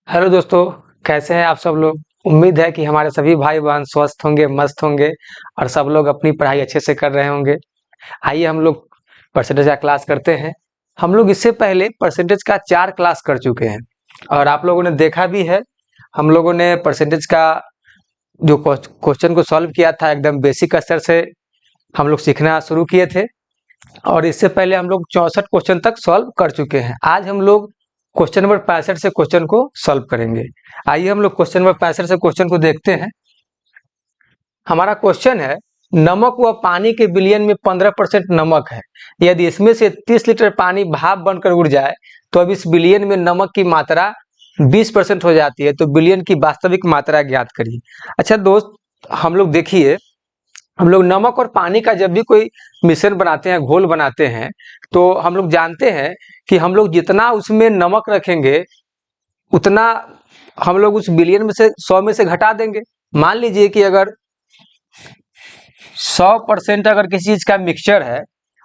Hello दोस्तों, कैसे हैं आप सब लोग। उम्मीद है कि हमारे सभी भाई बहन स्वस्थ होंगे, मस्त होंगे और सब लोग अपनी पढ़ाई अच्छे से कर रहे होंगे। आइए हम लोग परसेंटेज का क्लास करते हैं। हम लोग इससे पहले परसेंटेज का 4 क्लास कर चुके हैं और आप लोगों ने देखा भी है। हम लोगों ने परसेंटेज का जो क्वेश्चन को सॉल्व किया था, एकदम बेसिक स्तर से हम लोग सीखना शुरू किए थे और इससे पहले हम लोग 64 क्वेश्चन तक सॉल्व कर चुके हैं। आज हम लोग क्वेश्चन नंबर 65 से क्वेश्चन को सॉल्व करेंगे। आइए हम लोग क्वेश्चन नंबर 65 से क्वेश्चन को देखते हैं। हमारा क्वेश्चन है, नमक व पानी के विलयन में 15% नमक है। यदि इसमें से 30 लीटर पानी भाप बनकर उड़ जाए तो अब इस विलयन में नमक की मात्रा 20% हो जाती है, तो विलयन की वास्तविक मात्रा ज्ञात करिए। अच्छा दोस्त, हम लोग देखिए, हम लोग नमक और पानी का जब भी कोई मिश्रण बनाते हैं, घोल बनाते हैं, तो हम लोग जानते हैं कि हम लोग जितना उसमें नमक रखेंगे उतना हम लोग उस बिलियन में से 100 में से घटा देंगे। मान लीजिए कि अगर 100% अगर किसी चीज का मिक्सचर है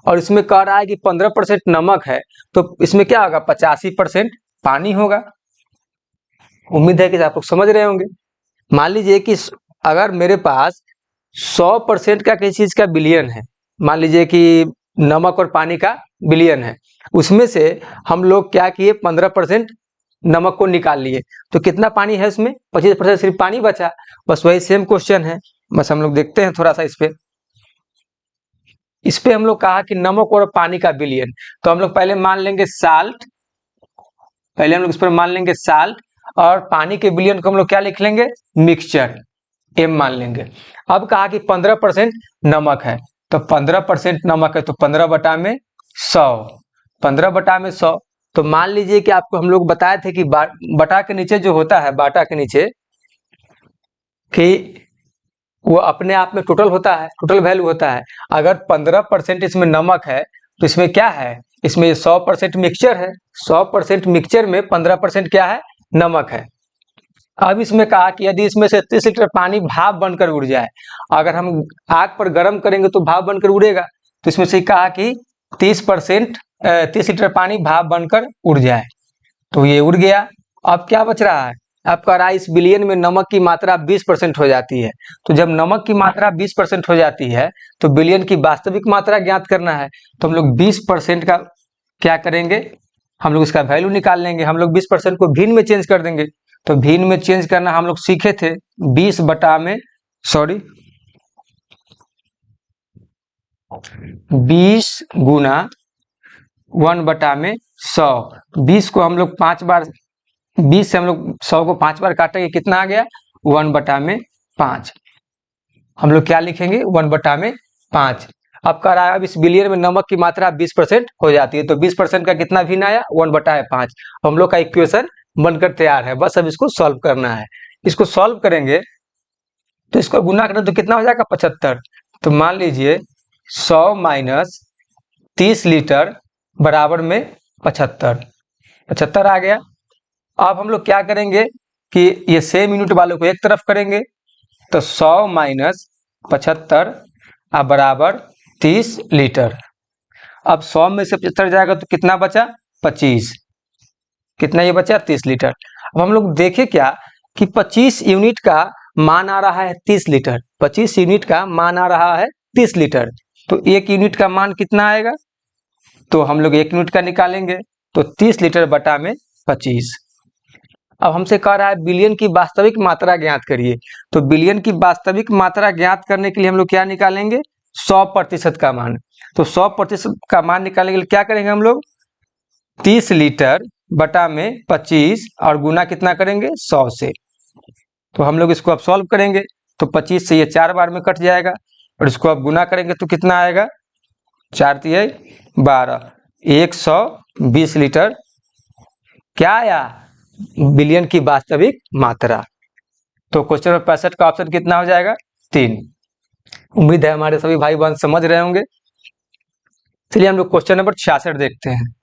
और इसमें कह रहा है कि 15% नमक है, तो इसमें क्या होगा, 85% पानी होगा। उम्मीद है कि आप लोग समझ रहे होंगे। मान लीजिए कि अगर मेरे पास 100% का किसी चीज का बिलियन है, मान लीजिए कि नमक और पानी का बिलियन है, उसमें से हम लोग क्या किए, 15% नमक को निकाल लिए, तो कितना पानी है उसमें, 25% सिर्फ पानी बचा। बस वही सेम क्वेश्चन है, बस हम लोग देखते हैं थोड़ा सा इस पे हम लोग कहा कि नमक और पानी का बिलियन, तो हम लोग पहले मान लेंगे साल्ट, पहले हम लोग इस पर मान लेंगे साल्ट, और पानी के बिलियन को हम लोग क्या लिख लेंगे, मिक्सचर, एम मान लेंगे। अब कहा कि 15% नमक है, तो 15% नमक है तो 15/100, 15/100। तो मान लीजिए कि आपको हम लोग बताए थे कि बटा के नीचे जो होता है, बाटा के नीचे कि वो अपने आप में टोटल होता है, टोटल वैल्यू होता है। अगर 15% इसमें नमक है तो इसमें क्या है, इसमें 100% मिक्सचर है, 100% मिक्सचर में 15% क्या है, नमक है। अब इसमें कहा कि यदि इसमें से 30 लीटर पानी भाप बनकर उड़ जाए, अगर हम आग पर गर्म करेंगे तो भाप बनकर उड़ेगा, तो इसमें से कहा कि 30 लीटर पानी भाप बनकर उड़ जाए, तो ये उड़ गया। अब क्या बच रहा है, अब कह रहा है इस बिलियन में नमक की मात्रा 20% हो जाती है। तो जब नमक की मात्रा 20% हो जाती है तो बिलियन की वास्तविक मात्रा ज्ञात करना है, तो हम लोग 20% का क्या करेंगे, हम लोग इसका वैल्यू निकाल लेंगे। हम लोग 20% को भिन्न में चेंज कर देंगे, तो भिन्न में चेंज करना हम लोग सीखे थे, 20 गुना 1/100। 20 को हम लोग 5 बार, 20 से हम लोग 100 को 5 बार काटेंगे, कितना आ गया, 1/5। हम लोग क्या लिखेंगे, 1/5। अब कह रहा है अब इस बिलियन में नमक की मात्रा 20% हो जाती है, तो 20% का कितना भिन्न आया, 1/5। हम लोग का इक्वेशन बनकर तैयार है, बस अब इसको सॉल्व करना है। इसको सॉल्व करेंगे तो इसको गुना करें तो कितना हो जाएगा, 75। तो मान लीजिए 100 माइनस 30 लीटर बराबर में 75, 75 आ गया। अब हम लोग क्या करेंगे कि ये सेम यूनिट वालों को एक तरफ करेंगे, तो 100 माइनस 75 अब बराबर 30 लीटर। अब 100 में से 75 जाएगा तो कितना बचा, 25, कितना ये बचा, 30 लीटर। अब हम लोग देखें क्या कि 25 यूनिट का मान आ रहा है 30 लीटर, 25 यूनिट का मान आ रहा है 30 लीटर, तो 1 यूनिट का मान कितना आएगा, तो हम लोग 1 यूनिट का निकालेंगे, तो 30 लीटर बटा में 25। अब हमसे कह रहा है बिलियन की वास्तविक मात्रा ज्ञात करिए, तो बिलियन की वास्तविक मात्रा ज्ञात करने के लिए हम लोग क्या निकालेंगे, 100% का मान। तो 100% का मान निकालने के लिए क्या करेंगे हम लोग, 30 लीटर बटा में 25 और गुना कितना करेंगे, 100 से। तो हम लोग इसको अब सॉल्व करेंगे, तो 25 से ये 4 बार में कट जाएगा और इसको अब गुना करेंगे तो कितना आएगा, 4 तिया 12, 120 लीटर क्या आया, बिलियन की वास्तविक मात्रा। तो क्वेश्चन नंबर 65 का ऑप्शन कितना हो जाएगा, 3। उम्मीद है हमारे सभी भाई बहन समझ रहे होंगे। चलिए हम लोग क्वेश्चन नंबर 66 देखते हैं।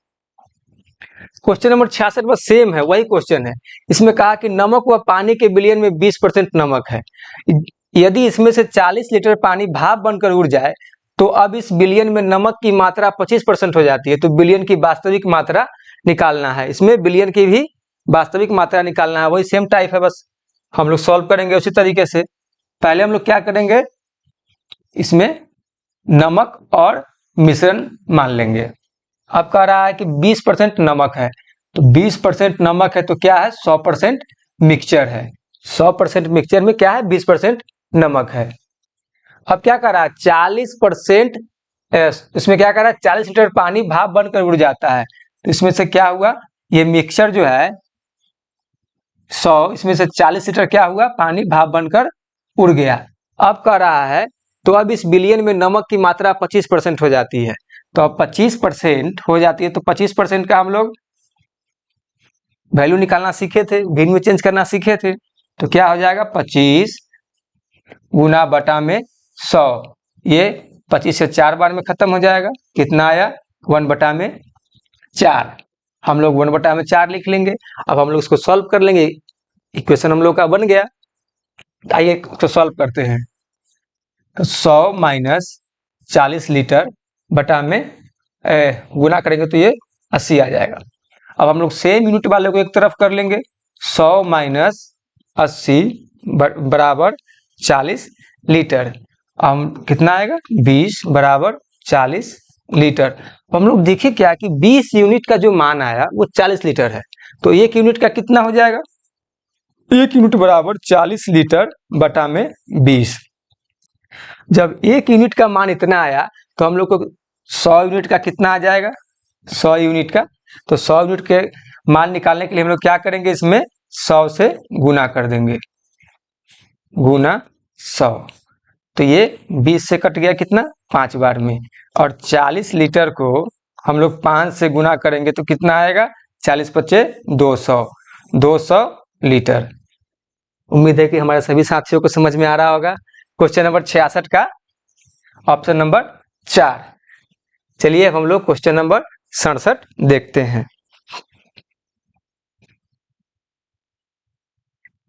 क्वेश्चन नंबर 66 बस सेम है, वही क्वेश्चन है। इसमें कहा कि नमक व पानी के विलयन में 20% नमक है। यदि इसमें से 40 लीटर पानी भाप बनकर उड़ जाए तो अब इस बिलियन में नमक की मात्रा 25% हो जाती है, तो बिलियन की वास्तविक मात्रा निकालना है। इसमें बिलियन की भी वास्तविक मात्रा निकालना है, वही सेम टाइप है, बस हम लोग सॉल्व करेंगे उसी तरीके से। पहले हम लोग क्या करेंगे, इसमें नमक और मिश्रण मान लेंगे। अब कह रहा है कि 20% नमक है, तो 20% नमक है तो क्या है, 100% मिक्सचर है। 100% मिक्सचर में क्या है, 20% नमक है। अब क्या कर रहा है, 40%, इसमें क्या कर रहा है, 40 लीटर पानी भाप बनकर उड़ जाता है। तो इसमें से क्या हुआ, ये मिक्सचर जो है 100, इसमें से 40 लीटर क्या हुआ, पानी भाप बनकर उड़ गया। अब कह रहा है तो अब इस बिलियन में नमक की मात्रा 25% हो जाती है, तो अब 25% हो जाती है, तो 25% का हम लोग वैल्यू निकालना सीखे थे, भिन्न में चेंज करना सीखे थे। तो क्या हो जाएगा, 25 गुना बटा में 100, ये 25 से 4 बार में खत्म हो जाएगा। कितना आया, 1/4। हम लोग 1/4 लिख लेंगे। अब हम लोग इसको सॉल्व कर लेंगे, इक्वेशन हम लोग का बन गया। आइए तो सॉल्व करते हैं। तो 100 माइनस 40 लीटर बटा में गुना करेंगे तो ये 80 आ जाएगा। अब हम लोग सेम यूनिट वाले को एक तरफ कर लेंगे, 100 माइनस 80 बराबर 40 लीटर। हम कितना आएगा, 20 बराबर 40 लीटर। हम लोग देखिए क्या कि 20 यूनिट का जो मान आया वो 40 लीटर है, तो 1 यूनिट का कितना हो जाएगा, 1 यूनिट बराबर 40 लीटर बटा में 20। जब 1 यूनिट का मान इतना आया तो हम लोग को 100 यूनिट का कितना आ जाएगा, 100 यूनिट का। तो 100 यूनिट के मान निकालने के लिए हम लोग क्या करेंगे, इसमें 100 से गुना कर देंगे, गुना 100। तो ये 20 से कट गया कितना, 5 बार में। और 40 लीटर को हम लोग 5 से गुना करेंगे तो कितना आएगा, 40 पच्चे 200, 200 लीटर। उम्मीद है कि हमारे सभी साथियों को समझ में आ रहा होगा। क्वेश्चन नंबर 66 का ऑप्शन नंबर 4। चलिए अब हम लोग क्वेश्चन नंबर 67 देखते हैं।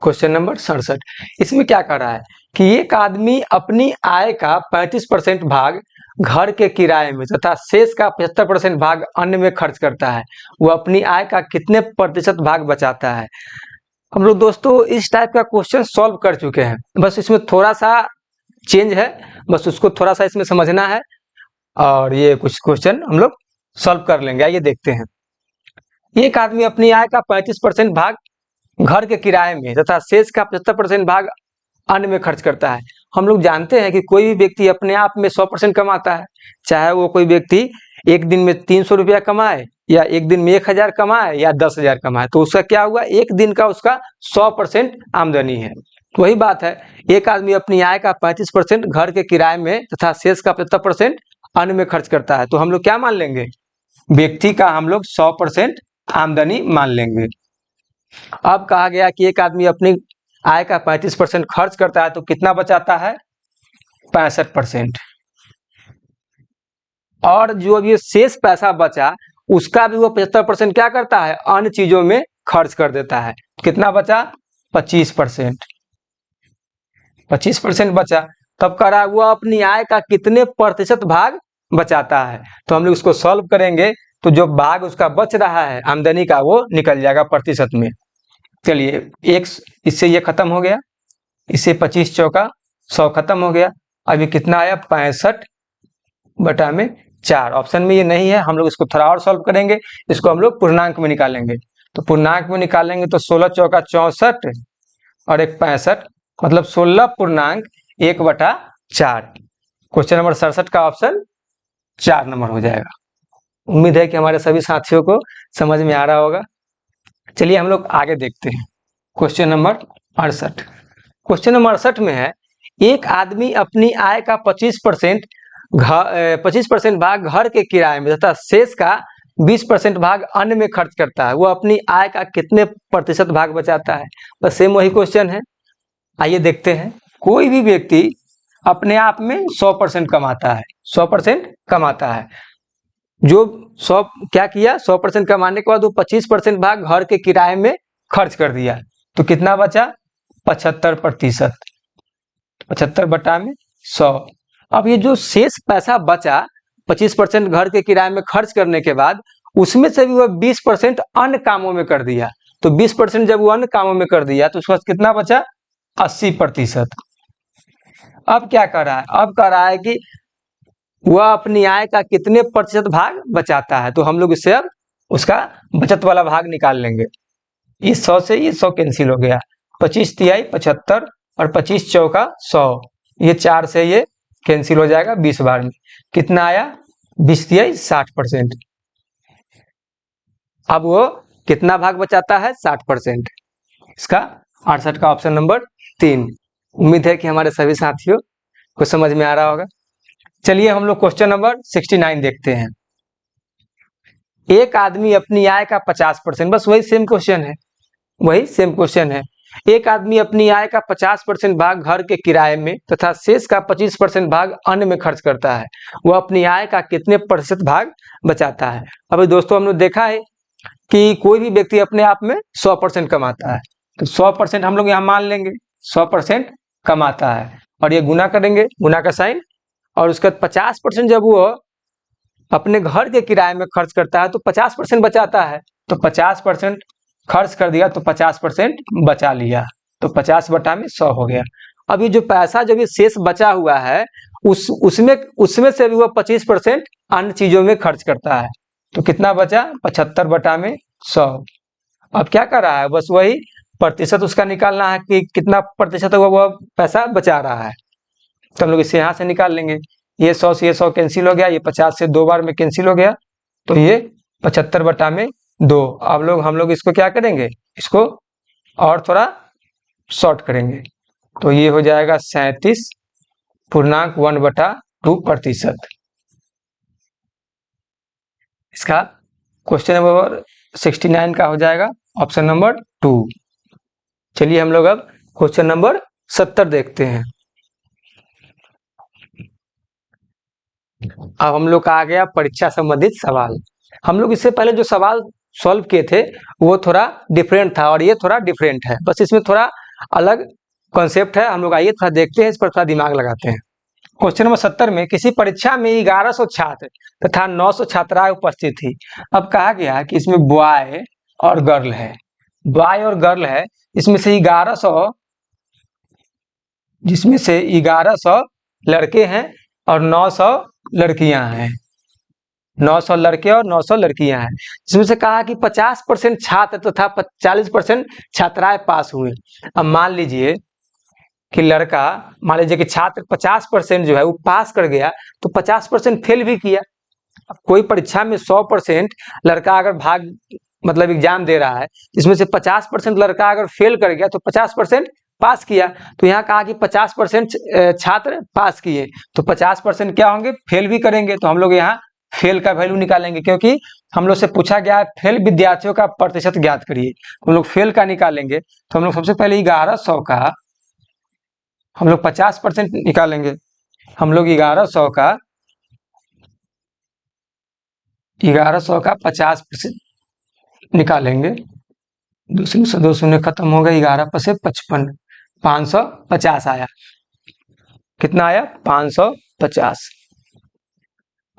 क्वेश्चन नंबर 67, इसमें क्या कर रहा है कि एक आदमी अपनी आय का 35% भाग घर के किराए में तथा शेष का 75% भाग अन्य में खर्च करता है, वो अपनी आय का कितने प्रतिशत भाग बचाता है। हम लोग दोस्तों इस टाइप का क्वेश्चन सॉल्व कर चुके हैं, बस इसमें थोड़ा सा चेंज है, बस उसको थोड़ा सा इसमें समझना है और ये कुछ क्वेश्चन हम लोग सॉल्व कर लेंगे। आइए देखते हैं। एक आदमी अपनी आय का 35% भाग घर के किराए में तथा शेष का 75% भाग अन्य में खर्च करता है। हम लोग जानते हैं कि कोई भी व्यक्ति अपने आप में 100% कमाता है, चाहे वो कोई व्यक्ति एक दिन में 300 रुपया कमाए या एक दिन में 1000 कमाए या 10,000 कमाए, तो उसका क्या हुआ, एक दिन का उसका 100% आमदनी है। वही बात है, एक आदमी अपनी आय का 35% घर के किराए में तथा शेष का 75% अन्य में खर्च करता है, तो हम लोग क्या मान लेंगे, व्यक्ति का हम लोग 100% आमदनी मान लेंगे। अब कहा गया कि एक आदमी अपनी आय का 35% खर्च करता है तो कितना बचाता है, 65%। और जो अब ये शेष पैसा बचा उसका भी वो 75% क्या करता है, अन्य चीजों में खर्च कर देता है। कितना बचा, 25%। 25% बचा, तब कह रहा है वो अपनी आय का कितने प्रतिशत भाग बचाता है। तो हम लोग उसको सॉल्व करेंगे तो जो भाग उसका बच रहा है आमदनी का वो निकल जाएगा प्रतिशत में। चलिए एक इससे ये खत्म हो गया, इससे 25 चौका 100 खत्म हो गया। अभी कितना आया, 65/4। ऑप्शन में ये नहीं है, हम लोग इसको थोड़ा और सॉल्व करेंगे, इसको हम लोग पूर्णांक में निकालेंगे। तो पूर्णांक में निकालेंगे तो 16 चौका 64 और एक 65, मतलब 16.1/4। क्वेश्चन नंबर 67 का ऑप्शन 4 नंबर हो जाएगा। उम्मीद है कि हमारे सभी साथियों को समझ में आ रहा होगा। चलिए हम लोग आगे देखते हैं। Question number 68। क्वेश्चन नंबर 68 में है, एक आदमी अपनी आय का 25% भाग घर के किराए में तथा शेष का 20% भाग अन्य में खर्च करता है, वो अपनी आय का कितने प्रतिशत भाग बचाता है। बस सेम वही क्वेश्चन है। आइए देखते हैं। कोई भी व्यक्ति अपने आप में 100% कमाता है, 100% कमाता है। जो 100 क्या किया, 100% कमाने के बाद वो 25% भाग घर के किराए में खर्च कर दिया, तो कितना बचा, 75%। 75/100 अब ये जो शेष पैसा बचा 25% घर के किराए में खर्च करने के बाद, उसमें से भी वह 20% अन्य कामों में कर दिया। तो 20% जब वो अन्य कामों में कर दिया तो उसके पास कितना बचा? 80%। अब क्या कर रहा है? अब कर रहा है कि वह अपनी आय का कितने प्रतिशत भाग बचाता है। तो हम लोग इससे अब उसका बचत वाला भाग निकाल लेंगे। इस 100 से ये 100 कैंसिल हो गया, 25 तिहाई 75 और 25 चौका 100, ये 4 से ये कैंसिल हो जाएगा 20 बार में। कितना आया? 20 तिहाई 60%। अब वो कितना भाग बचाता है? 60%। इसका 68 का ऑप्शन नंबर 3। उम्मीद है कि हमारे सभी साथियों को समझ में आ रहा होगा। चलिए हम लोग क्वेश्चन नंबर 69 देखते हैं। एक आदमी अपनी आय का 50%, बस वही सेम क्वेश्चन है, वही सेम क्वेश्चन है। एक आदमी अपनी आय का 50% भाग घर के किराए में तथा शेष का 25% भाग अन्य में खर्च करता है। वह अपनी आय का कितने प्रतिशत भाग बचाता है? अभी दोस्तों हमने देखा है कि कोई भी व्यक्ति अपने आप में 100% कमाता है, तो 100% हम लोग यहाँ मान लेंगे 100% कमाता है, और ये गुना करेंगे, गुना का साइन, और उसके बाद 50% जब वो अपने घर के किराए में खर्च करता है तो 50% बचाता है। तो 50% खर्च कर दिया तो 50% बचा लिया, तो 50/100 हो गया। अब ये जो पैसा जो भी शेष बचा हुआ है उसमें से भी वह 25% अन्य चीजों में खर्च करता है। तो कितना बचा? 75/100। अब क्या कर रहा है? बस वही प्रतिशत उसका निकालना है कि कितना प्रतिशत वह पैसा बचा रहा है। तो हम लोग इसे यहाँ से निकाल लेंगे। ये 100 से ये 100 कैंसिल हो गया, ये 50 से 2 बार में कैंसिल हो गया, तो ये 75/2। अब हम लोग इसको क्या करेंगे? इसको और थोड़ा शॉर्ट करेंगे, तो ये हो जाएगा 37.1/2%। इसका क्वेश्चन नंबर 69 का हो जाएगा ऑप्शन नंबर 2। चलिए हम लोग अब क्वेश्चन नंबर 70 देखते हैं। अब हम लोग का आ गया परीक्षा संबंधित सवाल। हम लोग इससे पहले जो सवाल सॉल्व किए थे वो थोड़ा डिफरेंट था, और ये थोड़ा डिफरेंट है, बस इसमें थोड़ा अलग कॉन्सेप्ट है। हम लोग आइए थोड़ा देखते हैं, इस पर थोड़ा दिमाग लगाते हैं। क्वेश्चन नंबर 70 में किसी परीक्षा में 1100 छात्र तथा 900 छात्राएं उपस्थित थी। अब कहा गया कि इसमें बॉय और गर्ल है, बॉय और गर्ल है, इसमें से 1100, जिसमें से 1100 लड़के हैं और 900 लड़कियां हैं, 900 लड़के और 900 लड़कियां हैं। जिसमें से कहा कि 50% छात्र तथा 40% छात्राएं पास हुए। अब मान लीजिए कि लड़का, मान लीजिए कि छात्र 50% जो है वो पास कर गया, तो 50% फेल भी किया। अब कोई परीक्षा में 100% लड़का अगर भाग मतलब एग्जाम दे रहा है, इसमें से 50% लड़का अगर फेल कर गया तो 50% पास किया। तो यहाँ कहा कि 50% छात्र पास किए, तो 50% क्या होंगे? फेल भी करेंगे। तो हम लोग यहाँ फेल का वैल्यू निकालेंगे, क्योंकि हम लोग से पूछा गया है फेल विद्यार्थियों का प्रतिशत ज्ञात करिए। हम लोग फेल का निकालेंगे, तो हम लोग सबसे पहले 1100 का हम लोग 50% निकालेंगे। हम लोग 1100 का 50% निकालेंगे। 2 शून्य से 2 शून्य खत्म हो गए, 11 से 55, 550 आया। कितना आया? 550।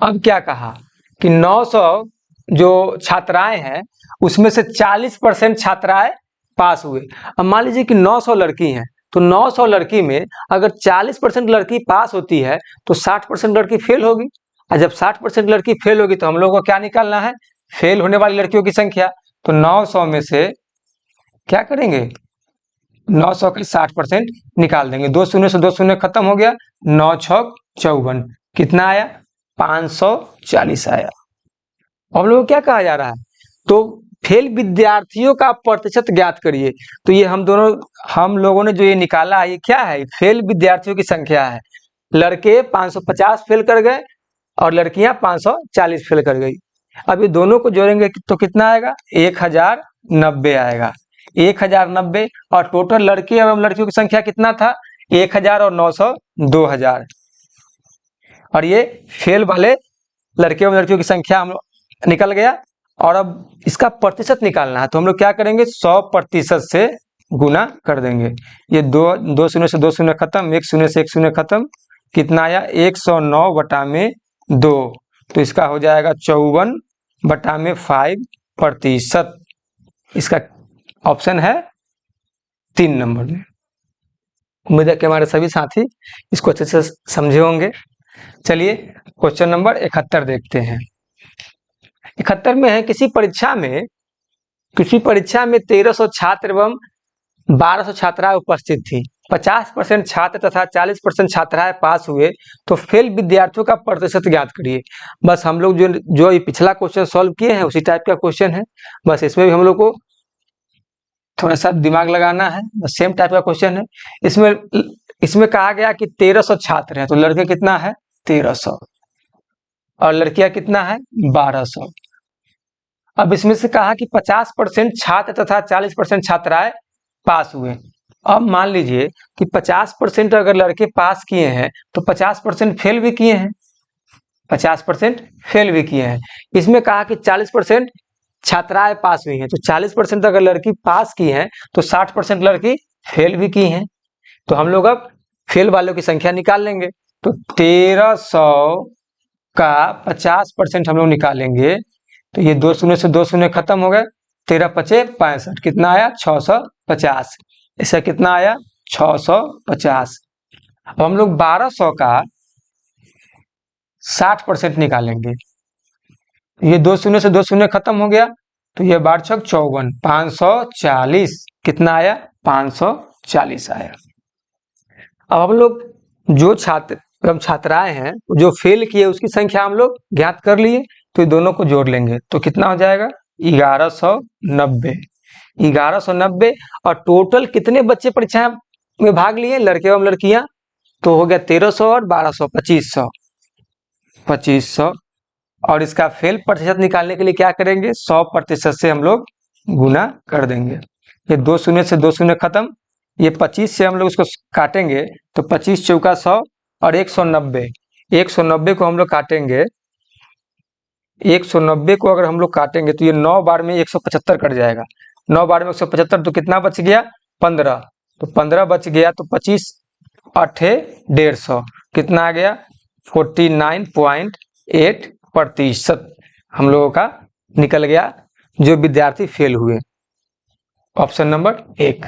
अब क्या कहा कि 900 जो छात्राएं हैं उसमें से 40% छात्राएं पास हुए। अब मान लीजिए कि 900 लड़की हैं, तो 900 लड़की में अगर 40% लड़की पास होती है तो 60% लड़की फेल होगी, और जब 60% लड़की फेल होगी तो हम लोगों को क्या निकालना है? फेल होने वाली लड़कियों की संख्या। तो 900 में से क्या करेंगे? 900 के 60% निकाल देंगे। 2 शून्य से 2 शून्य खत्म हो गया, 9 छक 54, कितना आया? 540 आया। हम लोगों को क्या कहा जा रहा है? तो फेल विद्यार्थियों का प्रतिशत ज्ञात करिए। तो ये हम लोगों ने जो ये निकाला है, ये क्या है? फेल विद्यार्थियों की संख्या है। लड़के 550 फेल कर गए और लड़कियां 540 फेल कर गई। अब ये दोनों को जोड़ेंगे तो कितना आएगा? 1090 आएगा। 1090, और टोटल लड़के एवं लड़कियों की संख्या कितना था? 1000 और 900 2000। और ये फेल वाले लड़के एवं लड़कियों की संख्या हम निकल गया। और अब इसका प्रतिशत निकालना है, तो हम लोग क्या करेंगे? 100% से गुना कर देंगे। ये 2 शून्य से 2 शून्य खत्म, 1 शून्य से 1 शून्य खत्म, कितना आया 109/2, तो इसका हो जाएगा 54/5%। इसका ऑप्शन है 3 नंबर में। उम्मीद है कि हमारे सभी साथी इसको अच्छे से समझे होंगे। चलिए क्वेश्चन नंबर 71 देखते हैं। 71 में है, किसी परीक्षा में 1300 छात्र एवं 1200 छात्राएं उपस्थित थी। 50% छात्र तथा 40% छात्राएं पास हुए, तो फेल विद्यार्थियों का प्रतिशत ज्ञात करिए। बस हम लोग जो ये पिछला क्वेश्चन सॉल्व किए हैं उसी टाइप का क्वेश्चन है, बस इसमें भी हम लोग को थोड़ा सा दिमाग लगाना है, बस सेम टाइप का क्वेश्चन है। इसमें कहा गया कि 1300 छात्र हैं, तो लड़के कितना है 1300 और लड़कियां कितना है 1200। अब इसमें से कहा कि 50% छात्र तथा 40% छात्राएं पास हुए। अब मान लीजिए कि 50% अगर लड़के पास किए हैं तो 50% फेल भी किए हैं, 50% फेल भी किए हैं। इसमें कहा कि 40% छात्राएं पास हुई हैं, तो 40% अगर लड़की पास की हैं तो 60% लड़की फेल भी की हैं। तो हम लोग अब फेल वालों की संख्या निकाल लेंगे। तो 1300 का 50% हम लोग निकालेंगे, तो ये 2 शून्य से 2 शून्य खत्म हो गए, 13 पचे 65, कितना आया 650। ऐसा कितना आया 650। अब हम लोग 1200 का 60% निकालेंगे, ये 2 शून्य से 2 शून्य खत्म हो गया, तो ये 12 छक 54, 540, कितना आया 540 आया। अब हम लोग जो छात्र एवं छात्राएं हैं जो फेल किए उसकी संख्या हम लोग ज्ञात कर लिए, तो ये दोनों को जोड़ लेंगे तो कितना हो जाएगा 1190। 1190 और टोटल कितने बच्चे परीक्षा में भाग लिए लड़के एवं लड़कियां, तो हो गया 1300 और 1200 2500। और इसका फेल प्रतिशत निकालने के लिए क्या करेंगे 100% से हम लोग गुना कर देंगे। ये 2 शून्य से 2 शून्य खत्म, ये 25 से हम लोग इसको काटेंगे, तो 25 चौका 100 और 190, 190 को हम लोग काटेंगे, 190 को अगर हम लोग काटेंगे तो ये 9 बार में 175 कट जाएगा, 9 बार में 175, तो कितना बच गया 15, तो 15 बच गया, तो 25 8 150, कितना आ गया 49.8% हम लोगों का निकल गया जो विद्यार्थी फेल हुए। Option number 1।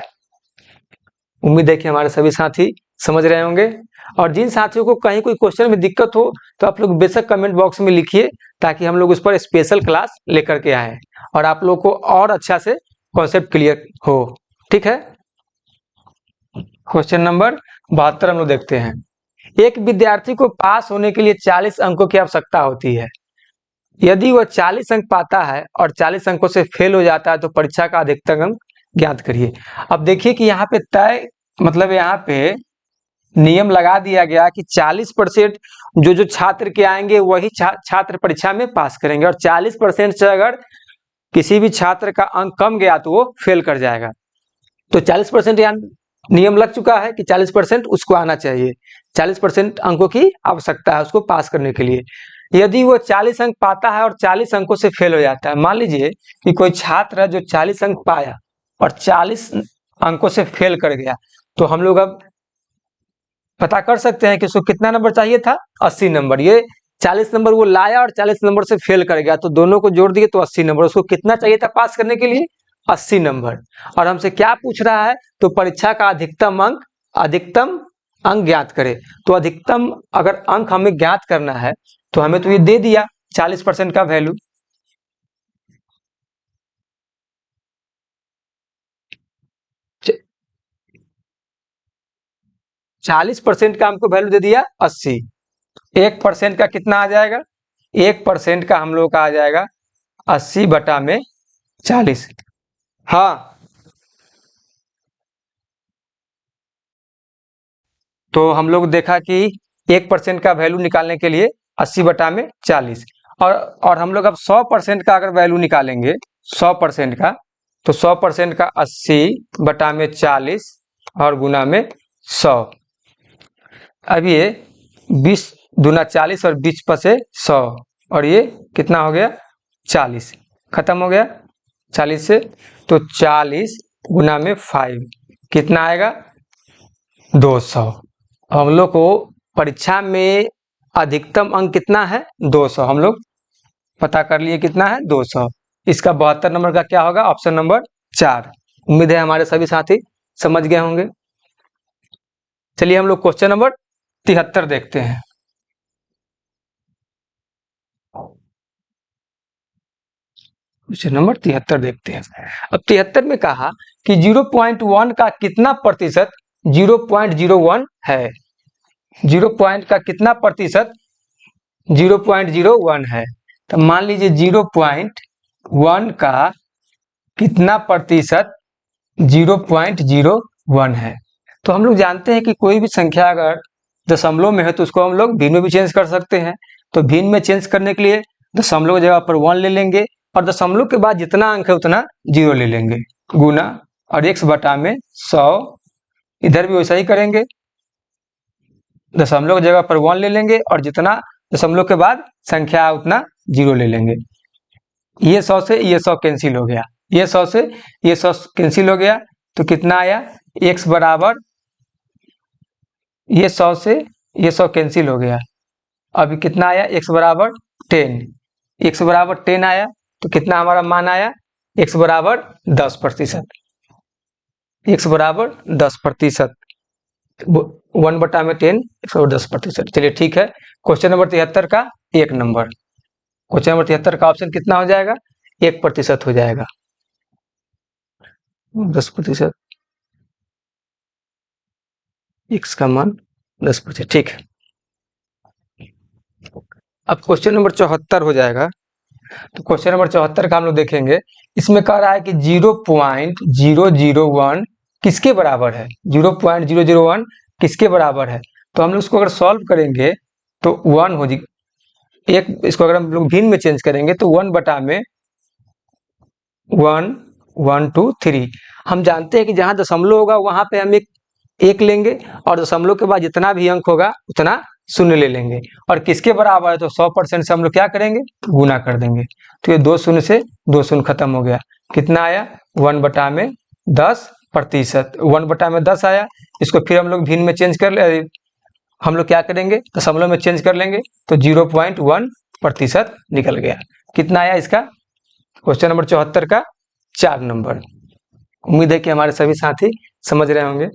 उम्मीद है कि हमारे सभी साथी समझ रहे होंगे। और जिन साथियों को कहीं कोई क्वेश्चन में दिक्कत हो तो आप लोग बेशक कमेंट बॉक्स में लिखिए, ताकि हम लोग उस पर स्पेशल क्लास लेकर के आए और आप लोग को और अच्छा से कॉन्सेप्ट क्लियर हो। ठीक है, क्वेश्चन नंबर 72 हम लोग देखते हैं। एक विद्यार्थी को पास होने के लिए 40 अंकों की आवश्यकता होती है। यदि वह 40 अंक पाता है और 40 अंकों से फेल हो जाता है तो परीक्षा का अधिकतम अंक ज्ञात करिए। अब देखिए कि यहाँ पे तय मतलब यहाँ पे नियम लगा दिया गया कि 40% जो छात्र के आएंगे वही छात्र परीक्षा में पास करेंगे, और 40% से अगर किसी भी छात्र का अंक कम गया तो वो फेल कर जाएगा। तो 40% यहाँ नियम लग चुका है कि 40% उसको आना चाहिए, 40% अंकों की आवश्यकता है उसको पास करने के लिए। यदि वो 40 अंक पाता है और 40 अंकों से फेल हो जाता है, मान लीजिए कि कोई छात्र है जो 40 अंक पाया और 40 अंकों से फेल कर गया, तो हम लोग अब पता कर सकते हैं कि उसको कितना नंबर चाहिए था 80 नंबर। ये 40 नंबर वो लाया और 40 नंबर से फेल कर गया, तो दोनों को जोड़ दिए तो 80 नंबर। उसको कितना चाहिए था पास करने के लिए 80 नंबर। और हमसे क्या पूछ रहा है, तो परीक्षा का अधिकतम अंक ज्ञात करे। तो अधिकतम अगर अंक हमें ज्ञात करना है तो हमें तो ये दे दिया 40% का वैल्यू, च- 40% का हमको वैल्यू दे दिया 80। 1% का कितना आ जाएगा, 1% का हम लोग का आ जाएगा 80/40। हाँ, तो हम लोग देखा कि 1% का वैल्यू निकालने के लिए 80/40, और हम लोग अब 100% का अगर वैल्यू निकालेंगे 100% का, तो 100% का 80/40 और गुना में 100। अब ये 20 दूना 40 और 20 पसे 100, और ये कितना हो गया 40, खत्म हो गया 40 से, तो 40 गुना में 5 कितना आएगा 200। हम लोग को परीक्षा में अधिकतम अंक कितना है 200, हम लोग पता कर लिए कितना है 200। इसका 72 नंबर का क्या होगा, ऑप्शन नंबर 4। उम्मीद है हमारे सभी साथी समझ गए होंगे। चलिए हम लोग क्वेश्चन नंबर 73 देखते हैं। क्वेश्चन नंबर 73 देखते हैं। अब 73 में कहा कि 0.1 का कितना प्रतिशत 0.01 है। 0 पॉइंट का कितना प्रतिशत 0.01 है। तो मान लीजिए 0.1 का कितना प्रतिशत 0.01 है। तो हम लोग जानते हैं कि कोई भी संख्या अगर दशमलव में है तो उसको हम लोग भिन्न में भी चेंज कर सकते हैं। तो भिन्न में चेंज करने के लिए दशमलव की जगह पर 1 ले लेंगे और दशमलव के बाद जितना अंक है उतना 0 ले लेंगे, गुना और x बटा में 100। इधर भी वैसा ही करेंगे, दशमलव की जगह पर 1 ले लेंगे और जितना दशमलव के बाद संख्या उतना 0 ले लेंगे। ये 100 से ये 100 कैंसिल हो गया, ये 100 से ये 100 कैंसिल हो गया। तो कितना आया, x बराबर, ये 100 से ये 100 कैंसिल हो गया। अभी कितना आया, x बराबर 10। x बराबर 10 आया तो कितना हमारा मान आया, x बराबर 10%। x बराबर 10%, 1 बटा में 10, 10%। चलिए ठीक है। क्वेश्चन नंबर 73 का 1 नंबर, क्वेश्चन नंबर 73 का ऑप्शन कितना हो जाएगा, 1% हो जाएगा। 10%, x का मान 10%, ठीक है। अब क्वेश्चन नंबर 74 हो जाएगा। तो क्वेश्चन नंबर 74 का हम लोग देखेंगे। इसमें कह रहा है कि 0.001 किसके बराबर है, 0.001 किसके बराबर है। तो हम लोग इसको अगर सॉल्व करेंगे तो 1 हो जाएगी, एक इसको अगर हम लोग भिन्न में चेंज करेंगे तो 1 बटा में 1, 1, 2, 3। हम जानते हैं कि जहां दशमलव होगा वहां पे हम एक लेंगे और दशमलव के बाद जितना भी अंक होगा उतना शून्य ले लेंगे। और किसके बराबर है, तो 100% से हम लोग क्या करेंगे, गुना कर देंगे। तो ये 2 शून्य से 2 शून्य खत्म हो गया। कितना आया, 1 बटा में 10%, 1 बटा में 10 आया। इसको फिर हम लोग भिन्न में चेंज कर ले, हम लोग क्या करेंगे, दशमलव में चेंज कर लेंगे तो 0.1% निकल गया। कितना आया इसका, क्वेश्चन नंबर 74 का 4 नंबर। उम्मीद है कि हमारे सभी साथी समझ रहे होंगे।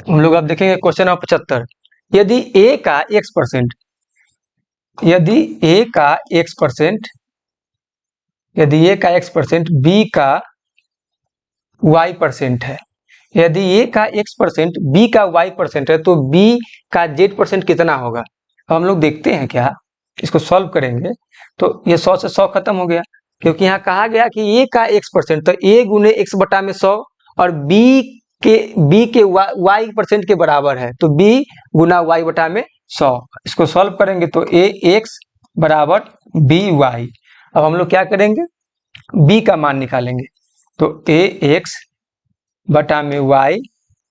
हम लोग अब देखेंगे क्वेश्चन नंबर 75। यदि a का x%, यदि a का x%, यदि a का x%, b का y% है, यदि a का x%, b का y% है, तो b का z% कितना होगा। हम लोग देखते हैं क्या, इसको सॉल्व करेंगे तो ये 100 से 100 खत्म हो गया, क्योंकि यहाँ कहा गया कि a का x%, तो a गुने x बटा में 100 और b के y% के बराबर है, तो b गुना y बटा में 100। इसको सॉल्व करेंगे तो ax बराबर by। अब हम लोग क्या करेंगे, b का मान निकालेंगे। तो ax बटा में y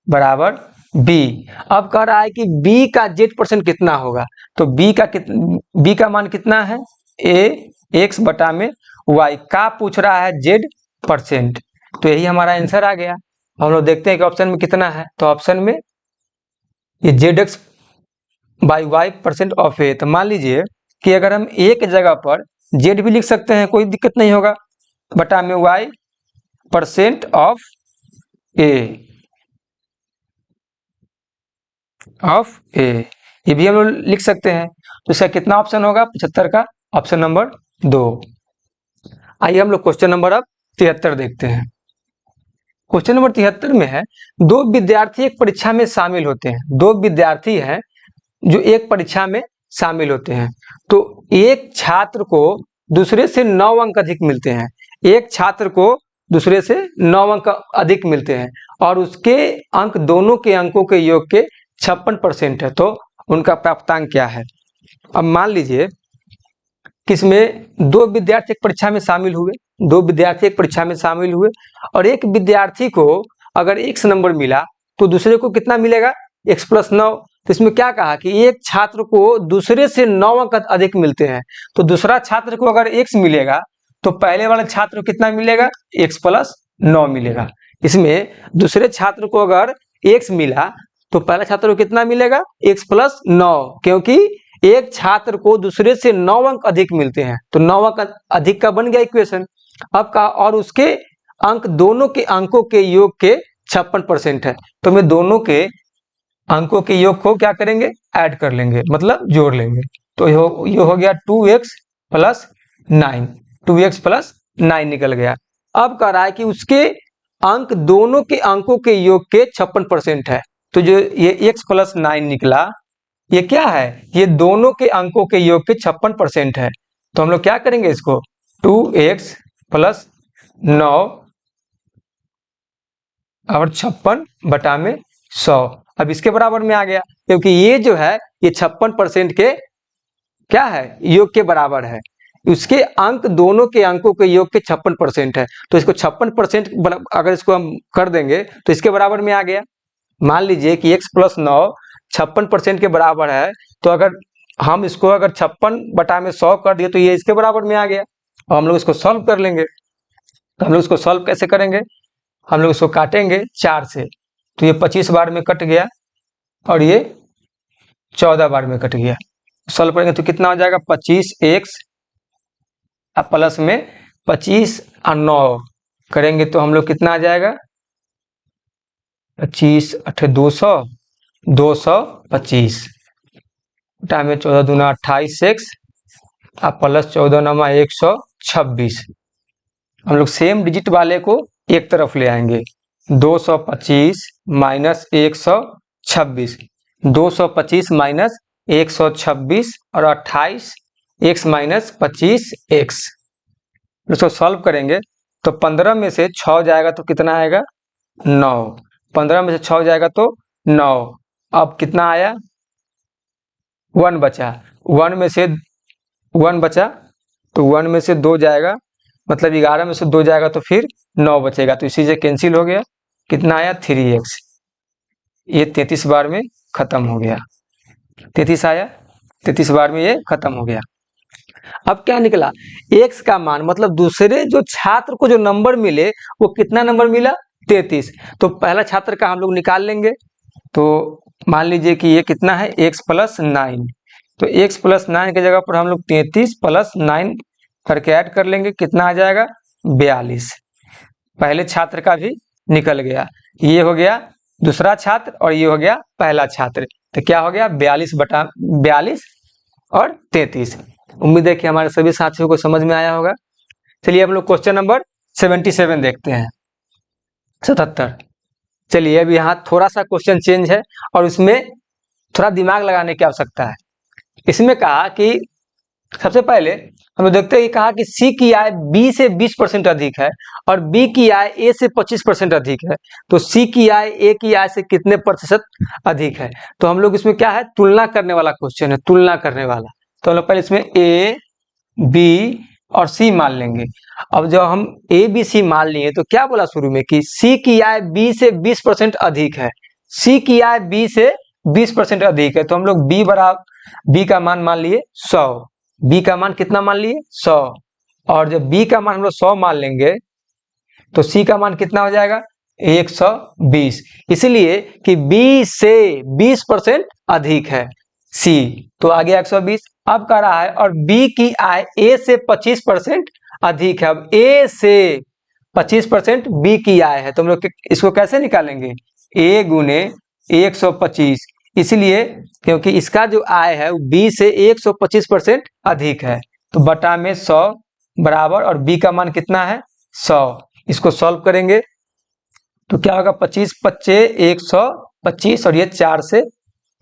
बराबर b। अब कह रहा है कि b का z% कितना होगा, तो b का मान कितना है, ax बटा में y का पूछ रहा है z%। तो यही हमारा आंसर आ गया। हम लोग देखते हैं कि ऑप्शन में कितना है, तो ऑप्शन में ये zx by y% of a। तो मान लीजिए कि अगर हम a की जगह पर z भी लिख सकते हैं, कोई दिक्कत नहीं होगा, बटा में y% ऑफ a, ये भी हम लोग लिख सकते हैं। तो इसका कितना ऑप्शन होगा, 75 का ऑप्शन नंबर 2। आइए हम लोग क्वेश्चन नंबर अब 73 देखते हैं। क्वेश्चन नंबर 73 में है, दो विद्यार्थी एक परीक्षा में शामिल होते हैं। दो विद्यार्थी हैं जो एक परीक्षा में शामिल होते हैं। तो एक छात्र को दूसरे से 9 अंक अधिक मिलते हैं, एक छात्र को दूसरे से 9 अंक अधिक मिलते हैं और उसके अंक दोनों के अंकों के योग के 56% है। तो उनका प्राप्तांक क्या है। अब मान लीजिए किसमें दो विद्यार्थी एक परीक्षा में शामिल हुए, दो विद्यार्थी एक परीक्षा में शामिल हुए और एक विद्यार्थी को अगर x नंबर मिला तो दूसरे को कितना मिलेगा, x + 9। तो इसमें क्या कहा कि एक छात्र को दूसरे से 9 अंक अधिक मिलते हैं। तो दूसरा छात्र को अगर x मिलेगा तो पहले वाले छात्र को कितना मिलेगा, x + 9 मिलेगा। इसमें दूसरे छात्र को अगर x मिला तो पहला छात्र को कितना मिलेगा, x प्लस 9, क्योंकि एक छात्र को दूसरे से 9 अंक अधिक मिलते हैं, तो 9 अंक अधिक का बन गया इक्वेशन। अब का और उसके अंक दोनों के अंकों के योग के 56% है, तो मैं दोनों के अंकों के योग को क्या करेंगे, ऐड कर लेंगे, मतलब जोड़ लेंगे। तो ये हो गया 2x प्लस 9, 2x प्लस 9 निकल गया। अब कह रहा है कि उसके अंक दोनों के अंकों के योग के 56% है, तो जो ये x प्लस 9 निकला, ये क्या है, ये दोनों के अंकों के योग के 56% है। तो हम लोग क्या करेंगे इसको, 2x प्लस 9 और 56 बटा में 100, अब इसके बराबर में आ गया, क्योंकि ये जो है ये 56% के क्या है, योग के बराबर है। उसके अंक दोनों के अंकों के योग के 56% है, तो इसको 56% अगर इसको हम कर देंगे तो इसके बराबर में आ गया। मान लीजिए कि x प्लस 9 56% के बराबर है, तो अगर हम इसको अगर 56 बटा में 100 कर दिए तो ये इसके बराबर में आ गया, और हम लोग इसको सॉल्व कर लेंगे। तो हम लोग इसको सॉल्व कैसे करेंगे, हम लोग इसको काटेंगे 4 से, तो ये 25 बार में कट गया और ये 14 बार में कट गया। सॉल्व करेंगे तो कितना हो जाएगा, 25x प्लस में 25 और 9 करेंगे तो हम लोग कितना आ जाएगा, 25 8 200, 225 बटा में 14 दूना 28x प्लस 14 नमा 126। हम लोग सेम डिजिट वाले को एक तरफ ले आएंगे, 225 माइनस 126, 225 माइनस 126 और 28 x माइनस 25x। इसको सॉल्व करेंगे तो 15 में से 6 जाएगा तो कितना आएगा, 9, 15 में से 6 जाएगा तो 9। अब कितना आया, 1 बचा, 1 में से 1 बचा तो 1 में से 2 जाएगा, मतलब 11 में से 2 जाएगा तो फिर 9 बचेगा, तो इसी से कैंसिल हो गया। कितना आया, 3x। ये 33 बार में खत्म हो गया, 33 आया, 33 बार में ये खत्म हो गया। अब क्या निकला, x का मान, मतलब दूसरे जो छात्र को जो नंबर मिले वो कितना नंबर मिला, 33। तो पहला छात्र का हम लोग निकाल लेंगे। तो मान लीजिए कि ये कितना है, x प्लस 9, तो x प्लस 9 की जगह पर हम लोग 33 प्लस 9 करके ऐड कर लेंगे, कितना आ जाएगा, 42। पहले छात्र का भी निकल गया, ये हो गया दूसरा छात्र और ये हो गया पहला छात्र, तो क्या हो गया, 42 बटा 42 और 33। उम्मीद है कि हमारे सभी साथियों को समझ में आया होगा। चलिए हम लोग क्वेश्चन नंबर 77 देखते हैं, 77। चलिए अब यहाँ थोड़ा सा क्वेश्चन चेंज है और उसमें थोड़ा दिमाग लगाने की आवश्यकता है। इसमें कहा कि सबसे पहले हम लोग देखते हैं कि कहा कि C की आय B से 20% अधिक है और B की आय A से 25% अधिक है, तो C की आय A की आय से कितने प्रतिशत अधिक है। तो हम लोग इसमें क्या है, तुलना करने वाला क्वेश्चन है, तुलना करने वाला। तो हम लोग पहले इसमें A, B और C मान लेंगे। अब जब हम A, B, C मान लिए तो क्या बोला शुरू में कि C की आय B से 20% अधिक है, C की आय B से 20% अधिक है, तो हम लोग B का मान लिए 100, B का मान कितना मान लिए 100, और जब B का मान हम लोग 100 मान लेंगे तो C का मान कितना हो जाएगा, 120, इसलिए कि B से 20% अधिक है C, तो आ गया 120। अब कह रहा है और B की आय A से 25% अधिक है, अब A से 25% B की आय है, तो हम लोग इसको कैसे निकालेंगे, A गुने 125, इसलिए क्योंकि इसका जो आय है वो B से 125% अधिक है, तो बटा में 100 बराबर, और B का मान कितना है 100। इसको सॉल्व करेंगे तो क्या होगा, 25 25 125 और ये 4 से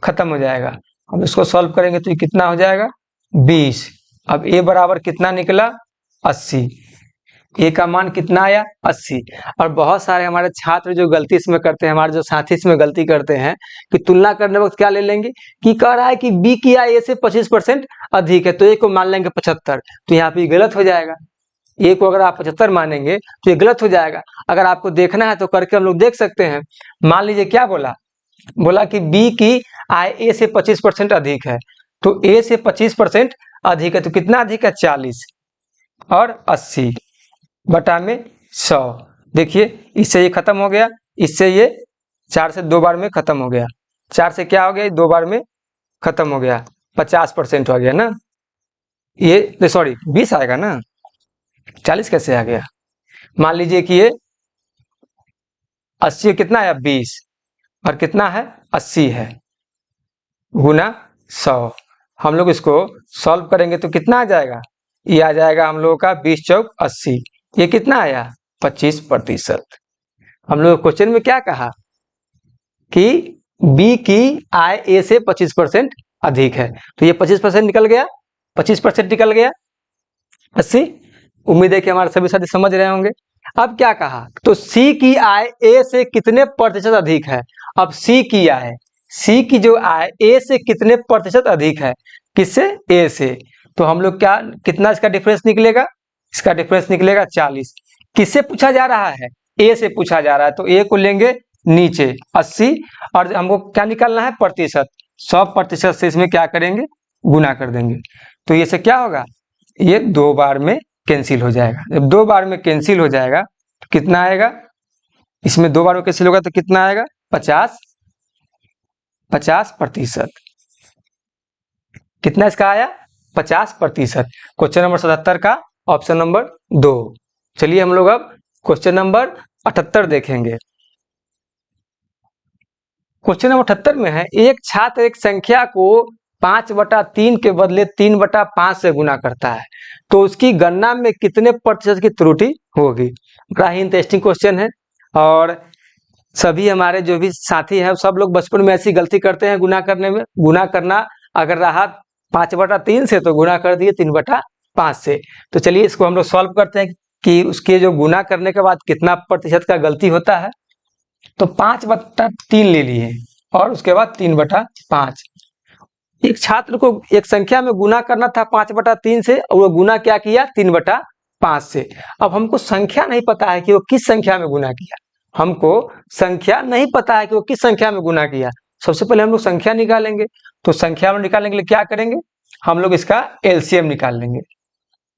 खत्म हो जाएगा। हम इसको सॉल्व करेंगे तो ये कितना हो जाएगा, 20। अब A बराबर कितना निकला, 80। A का मान कितना आया, 80। और बहुत सारे हमारे छात्र जो गलती इसमें करते हैं, हमारे जो साथी इसमें गलती करते हैं कि तुलना करने वक्त क्या ले लेंगे कि कह रहा है कि B की आय A से 25% अधिक है, तो A को मान लेंगे 75, तो यहाँ पे गलत हो जाएगा। A को अगर आप 75 मानेंगे तो ये गलत हो जाएगा। अगर आपको देखना है तो करके हम लोग देख सकते हैं। मान लीजिए क्या बोला कि B की आय A से 25% अधिक है, तो A से 25% अधिक है, तो कितना अधिक है, 40 और 80 बटा में 100। देखिए इससे ये खत्म हो गया, इससे ये 4 से 2 बार में खत्म हो गया, 4 से क्या हो गया, 2 बार में खत्म हो गया, 50% हो गया ना, ये सॉरी 20 आएगा ना, 40 कैसे आ गया। मान लीजिए कि ये 80 कितना है 20 और कितना है 80 है, गुना 100। हम लोग इसको सॉल्व करेंगे तो कितना आ जाएगा, ये आ जाएगा हम लोगों का 20 चौक 80, ये कितना आया 25%। हम लोग क्वेश्चन में क्या कहा कि बी की आय ए से 25% अधिक है, तो ये 25% निकल गया, 25% निकल गया 80। उम्मीद है कि हमारे सभी साथी समझ रहे होंगे। अब क्या कहा, तो सी की आय ए से कितने प्रतिशत अधिक है। अब सी की आय, सी की जो आय ए से कितने प्रतिशत अधिक है, किससे, ए से। तो हम लोग क्या, कितना इसका डिफरेंस निकलेगा, इसका डिफरेंस निकलेगा 40। किससे पूछा जा रहा है, ए से पूछा जा रहा है, तो ए को लेंगे नीचे 80 और हमको क्या निकालना है प्रतिशत, 100% से इसमें क्या करेंगे, गुना कर देंगे। तो ये से क्या होगा, ये 2 बार में कैंसिल हो जाएगा। जब 2 बार में कैंसिल हो जाएगा तो कितना आएगा, इसमें 2 बार में कैंसिल होगा तो कितना आएगा 50%। कितना इसका आया 50%। क्वेश्चन नंबर 77 का ऑप्शन नंबर 2। चलिए हम लोग अब क्वेश्चन नंबर 78 देखेंगे। क्वेश्चन नंबर 78 में है, एक छात्र एक संख्या को 5/3 के बदले 3/5 से गुना करता है, तो उसकी गणना में कितने प्रतिशत की त्रुटि होगी। बड़ा ही इंटरेस्टिंग क्वेश्चन है और सभी हमारे जो भी साथी हैं सब लोग बचपन में ऐसी गलती करते हैं गुना करने में। गुना करना अगर रहा 5/3 से तो गुना कर दिए 3/5 से। तो चलिए इसको हम लोग सॉल्व करते हैं कि उसके जो गुना करने के बाद कितना प्रतिशत का गलती होता है। तो 5/3 ले लिए और उसके बाद 3/5। एक छात्र को एक संख्या में गुना करना था 5/3 से और वो गुना क्या किया 3/5 से। अब हमको संख्या नहीं पता है कि वो किस संख्या में गुना किया, हमको संख्या नहीं पता है कि वो किस संख्या में गुना किया। सबसे पहले हम लोग संख्या निकालेंगे, तो संख्या में निकालने के लिए क्या करेंगे, हम लोग इसका एलसीएम निकाल लेंगे।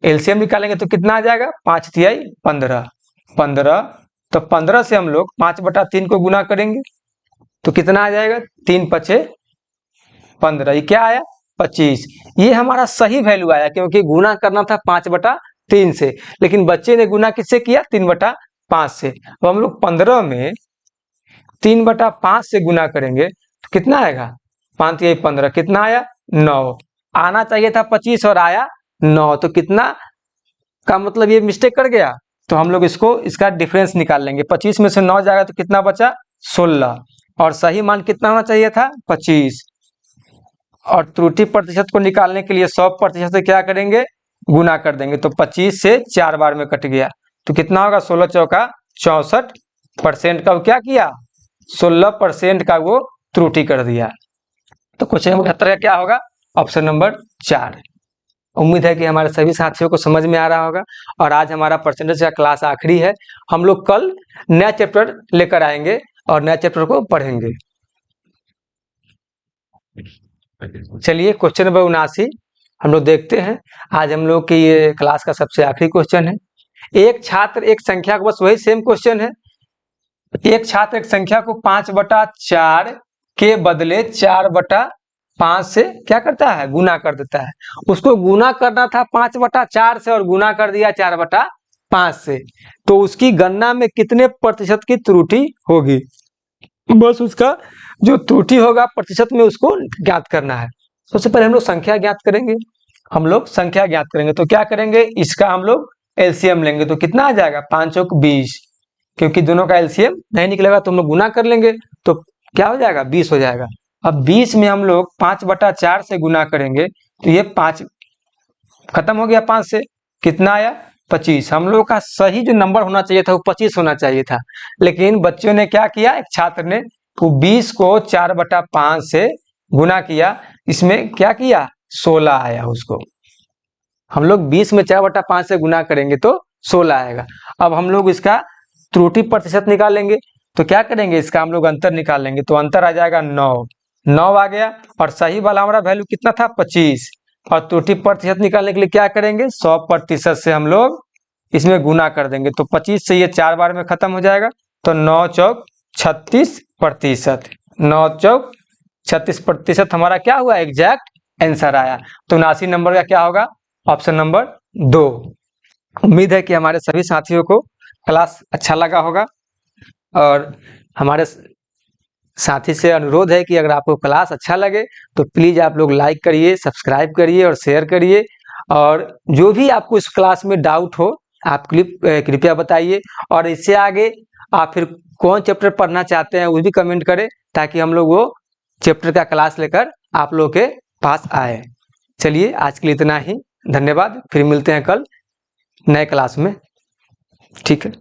एलसीएम निकालेंगे तो कितना आ जाएगा 5 तिहाई 15, 15। तो 15 से हम लोग 5/3 को गुना करेंगे तो कितना आ जाएगा 3×5 = 15, ये क्या आया 25। ये हमारा सही वैल्यू आया क्योंकि गुना करना था 5/3 से, लेकिन बच्चे ने गुना किससे किया 3/5 से। तो हम लोग 15 में 3/5 से गुना करेंगे तो कितना आएगा 5 × 15, कितना आया 9। आना चाहिए था 25 और आया 9, तो कितना का मतलब ये मिस्टेक कर गया। तो हम लोग इसको इसका डिफरेंस निकाल लेंगे, 25 में से 9 जाएगा तो कितना बचा 16 और सही मान कितना होना चाहिए था 25। और त्रुटि प्रतिशत को निकालने के लिए 100% से क्या करेंगे गुना कर देंगे, तो 25 से 4 बार में कट गया तो कितना होगा 16 चौका 64% का वो क्या किया 16% का वो त्रुटि कर दिया। तो क्वेश्चन नंबर 78 का क्या होगा ऑप्शन नंबर 4। उम्मीद है कि हमारे सभी साथियों को समझ में आ रहा होगा और आज हमारा परसेंटेज का क्लास आखिरी है। हम लोग कल नया चैप्टर लेकर आएंगे और नया चैप्टर को पढ़ेंगे। चलिए क्वेश्चन नंबर 79 हम लोग देखते हैं। आज हम लोग की ये क्लास का सबसे आखिरी क्वेश्चन है। एक छात्र एक संख्या को, बस वही सेम क्वेश्चन है, एक छात्र एक संख्या को 5/4 के बदले 4/5 से क्या करता है गुना कर देता है। उसको गुना करना था 5/4 से और गुना कर दिया 4/5 से, तो उसकी गणना में कितने प्रतिशत की त्रुटि होगी। बस उसका जो त्रुटि होगा प्रतिशत में उसको ज्ञात करना है। सबसे पहले हम लोग संख्या ज्ञात करेंगे, हम लोग संख्या ज्ञात करेंगे तो क्या करेंगे इसका हम लोग एलसीएम लेंगे तो कितना आ जाएगा 5 चौक 20, क्योंकि दोनों का एलसीएम नहीं निकलेगा तो हम लोग गुना कर लेंगे तो क्या हो जाएगा 20 हो जाएगा। अब 20 में हम लोग 5/4 से गुना करेंगे तो ये 5 खत्म हो गया, 5 से कितना आया 25। हम लोग का सही जो नंबर होना चाहिए था वो 25 होना चाहिए था, लेकिन बच्चों ने क्या किया, एक छात्र ने वो 20 को 4/5 से गुना किया, इसमें क्या किया 16 आया उसको। हम लोग 20 में 4/5 से गुना करेंगे तो 16 आएगा। अब हम लोग इसका त्रुटि प्रतिशत निकालेंगे तो क्या करेंगे इसका हम लोग अंतर निकाल लेंगे, तो अंतर आ जाएगा 9 आ गया और सही वाला हमारा वैल्यू कितना था 25। और त्रुटि प्रतिशत निकालने के लिए क्या करेंगे 100% से हम लोग इसमें गुना कर देंगे, तो 25 से ये 4 बार में खत्म हो जाएगा, तो 9 चौक 36%, 9 चौक 36% हमारा क्या हुआ, एग्जैक्ट आंसर आया। तो 79 नंबर का क्या होगा, ऑप्शन नंबर 2। उम्मीद है कि हमारे सभी साथियों को क्लास अच्छा लगा होगा, और हमारे साथी से अनुरोध है कि अगर आपको क्लास अच्छा लगे तो प्लीज़ आप लोग लाइक करिए, सब्सक्राइब करिए और शेयर करिए। और जो भी आपको इस क्लास में डाउट हो आप कृपया बताइए, और इससे आगे आप फिर कौन चैप्टर पढ़ना चाहते हैं वो भी कमेंट करें, ताकि हम लोग वो चैप्टर का क्लास लेकर आप लोग के पास आए। चलिए आज के लिए इतना ही, धन्यवाद। फिर मिलते हैं कल नए क्लास में, ठीक है।